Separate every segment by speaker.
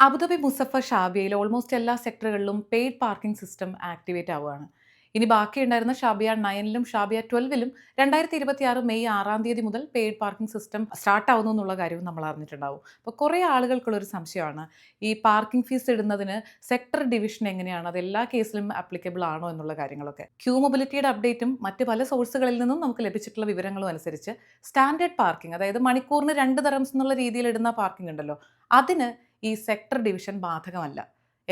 Speaker 1: Abu Dhabi മുസഫ ഷാബിയയിൽ almost എല്ലാ സെക്ടറുകളിലും paid parking system activate ആവുകയാണ്. ഇനി ബാക്കിയുണ്ടായിരുന്ന ഷാബിയ 9ലും ഷാബിയ 12ലും 2026 മെയ് 6 തീയതി മുതൽ പെയ്ഡ് പാർക്കിംഗ് സിസ്റ്റം സ്റ്റാർട്ട് ആവുന്നു എന്നുള്ള കാര്യവും നമ്മൾ അറിഞ്ഞിട്ടുണ്ടാവും. അപ്പോൾ കുറേ ആളുകൾക്കുള്ളൊരു സംശയമാണ് ഈ പാർക്കിംഗ് ഫീസ് ഇടുന്നതിന് സെക്ടർ ഡിവിഷൻ എങ്ങനെയാണ്, അത് എല്ലാ കേസിലും ആപ്ലിക്കബിൾ ആണോ എന്നുള്ള കാര്യങ്ങളൊക്കെ. ക്യൂ മൊബിലിറ്റിയുടെ അപ്ഡേറ്റും മറ്റ് പല സോഴ്സുകളിൽ നിന്നും നമുക്ക് ലഭിച്ചിട്ടുള്ള വിവരങ്ങളും അനുസരിച്ച് സ്റ്റാൻഡേർഡ് പാർക്കിംഗ്, അതായത് മണിക്കൂറിന് 2 ദറംസ് എന്നുള്ള രീതിയിൽ ഇടുന്ന പാർക്കിംഗ് ഉണ്ടല്ലോ, അതിന് ഈ സെക്ടർ ഡിവിഷൻ ബാധകമല്ല.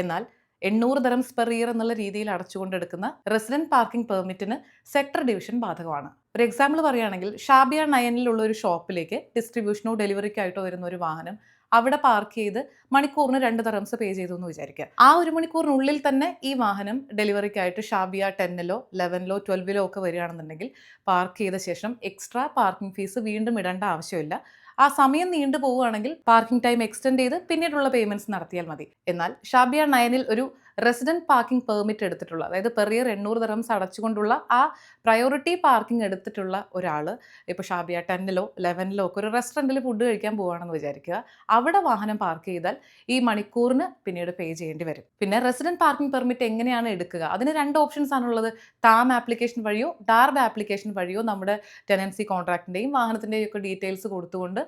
Speaker 1: എന്നാൽ 800 ദറംസ് പെർ ഇയർ എന്നുള്ള രീതിയിൽ അടച്ചുകൊണ്ടെടുക്കുന്ന റെസിഡന്റ് പാർക്കിംഗ് പെർമിറ്റിന് സെക്ടർ ഡിവിഷൻ ബാധകമാണ്. ഒരു എക്സാമ്പിൾ പറയുകയാണെങ്കിൽ, ഷാബിയ 9ലുള്ള ഒരു ഷോപ്പിലേക്ക് ഡിസ്ട്രിബ്യൂഷനോ ഡെലിവറിക്കായിട്ടോ വരുന്ന ഒരു വാഹനം അവിടെ പാർക്ക് ചെയ്ത് മണിക്കൂറിന് 2 ദറംസ് പേ ചെയ്തു എന്ന് വിചാരിക്കുക. ആ ഒരു മണിക്കൂറിനുള്ളിൽ തന്നെ ഈ വാഹനം ഡെലിവറിക്കായിട്ട് ഷാബിയ 10ലോ 11ലോ 12ലോ ഒക്കെ വരികയാണെന്നുണ്ടെങ്കിൽ പാർക്ക് ചെയ്ത ശേഷം എക്സ്ട്രാ പാർക്കിംഗ് ഫീസ് വീണ്ടും ഇടേണ്ട ആവശ്യമില്ല. ആ സമയം നീണ്ടു പോവുകയാണെങ്കിൽ പാർക്കിംഗ് ടൈം എക്സ്റ്റെൻഡ് ചെയ്ത് പിന്നീടുള്ള പേയ്മെന്റ്സ് നടത്തിയാൽ മതി. എന്നാൽ ഷാബിയ 9ൽ ഒരു റെസിഡന്റ് പാർക്കിംഗ് പെർമിറ്റ് എടുത്തിട്ടുള്ള, അതായത് പെർ ഇയർ 800 ദറംസ് അടച്ചുകൊണ്ടുള്ള ആ പ്രയോറിറ്റി പാർക്കിംഗ് എടുത്തിട്ടുള്ള ഒരാൾ ഇപ്പോൾ ഷാബിയ 10ലോ 11ലോ ഒക്കെ ഒരു റെസ്റ്റോറൻറ്റിൽ ഫുഡ് കഴിക്കാൻ പോവുകയാണെന്ന് വിചാരിക്കുക. അവിടെ വാഹനം പാർക്ക് ചെയ്താൽ ഈ മണിക്കൂറിന് പിന്നീട് പേ ചെയ്യേണ്ടി വരും. പിന്നെ റെസിഡന്റ് പാർക്കിംഗ് പെർമിറ്റ് എങ്ങനെയാണ് എടുക്കുക? അതിന് 2 ഓപ്ഷൻസ് ആണുള്ളത്. ടാം ആപ്ലിക്കേഷൻ വഴിയോ ഡാർബ് ആപ്ലിക്കേഷൻ വഴിയോ നമ്മുടെ ടെനൻസി കോൺട്രാക്റ്റിൻ്റെയും വാഹനത്തിൻ്റെയും ഒക്കെ ഡീറ്റെയിൽസ് കൊടുത്തുകൊണ്ട്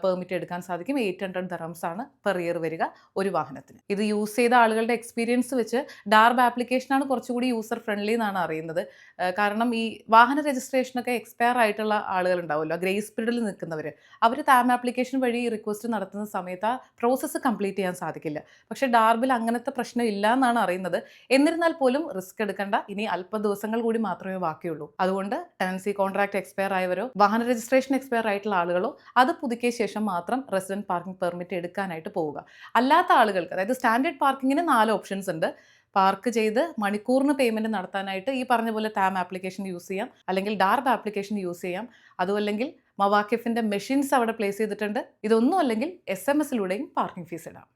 Speaker 1: പെർമിറ്റ് എടുക്കാൻ സാധിക്കും. 800 ദറംസ് ആണ് പെർ ഇയർ വരിക ഒരു വാഹനത്തിന്. ഇത് യൂസ് ചെയ്ത ആളുകളുടെ എക്സ്പീരിയൻസ് വെച്ച് ഡാർബ് ആപ്ലിക്കേഷനാണ് കുറച്ചുകൂടി യൂസർ ഫ്രണ്ട്ലി എന്നാണ് അറിയുന്നത്. കാരണം ഈ വാഹന രജിസ്ട്രേഷനൊക്കെ എക്സ്പയർ ആയിട്ടുള്ള ആളുകൾ ഉണ്ടാവുമല്ലോ, ഗ്രേസ് പീരീഡിൽ നിൽക്കുന്നവർ, അവർ ടാം ആപ്ലിക്കേഷൻ വഴി റിക്വസ്റ്റ് നടത്തുന്ന സമയത്ത് ആ പ്രോസസ്സ് കംപ്ലീറ്റ് ചെയ്യാൻ സാധിക്കില്ല. പക്ഷേ ഡാർബിൽ അങ്ങനത്തെ പ്രശ്നം ഇല്ല എന്നാണ് അറിയുന്നത്. എന്നിരുന്നാൽ പോലും റിസ്ക് എടുക്കേണ്ട, ഇനി അല്പ ദിവസങ്ങൾ കൂടി മാത്രമേ ബാക്കിയുള്ളൂ. അതുകൊണ്ട് ടെനൻസി കോൺട്രാക്ട് എക്സ്പയർ ആയവരോ വാഹന രജിസ്ട്രേഷൻ എക്സ്പയർ ആയിട്ടുള്ള ആളുകളോ അത് പുതുക്കിയ ശേഷം മാത്രം റെസിഡന്റ് പാർക്കിംഗ് പെർമിറ്റ് എടുക്കാനായിട്ട് പോവുക. അല്ലാത്ത ആളുകൾക്ക്, അതായത് സ്റ്റാൻഡേർഡ് പാർക്കിങ്ങിന് 4 ഓപ്ഷൻസ് ഉണ്ട്. പാർക്ക് ചെയ്ത് മണിക്കൂറിന് പേയ്മെന്റ് നടത്താനായിട്ട് ഈ പറഞ്ഞ പോലെ ടാം ആപ്ലിക്കേഷൻ യൂസ് ചെയ്യാം, അല്ലെങ്കിൽ ഡാർബ് ആപ്ലിക്കേഷൻ യൂസ് ചെയ്യാം. അതുമല്ലെങ്കിൽ മവാക്കിഫിന്റെ മെഷീൻസ് അവിടെ പ്ലേസ് ചെയ്തിട്ടുണ്ട്. ഇതൊന്നും അല്ലെങ്കിൽ SMS പാർക്കിംഗ് ഫീസ് ഇടാം.